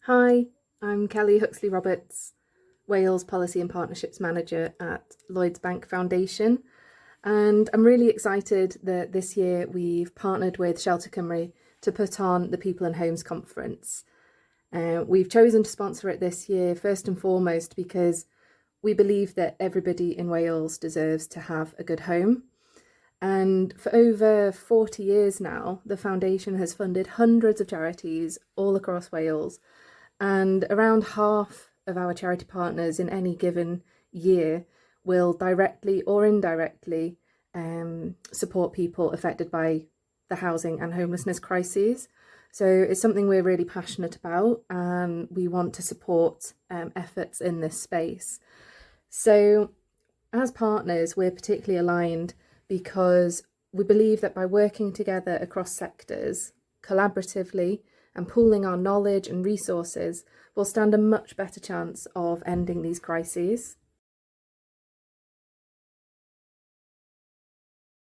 Hi, I'm Kelly Huxley Roberts, Wales Policy and Partnerships Manager at Lloyds Bank Foundation, and I'm really excited that this year we've partnered with Shelter Cymru to put on the People and Homes Conference. We've chosen to sponsor it this year first and foremost because we believe that everybody in Wales deserves to have a good home. And for over 40 years now, the foundation has funded hundreds of charities all across Wales, and around half of our charity partners in any given year will directly or indirectly support people affected by the housing and homelessness crises. So it's something we're really passionate about, and we want to support efforts in this space. So as partners, we're particularly aligned because we believe that by working together across sectors, collaboratively, and pooling our knowledge and resources, we'll stand a much better chance of ending these crises.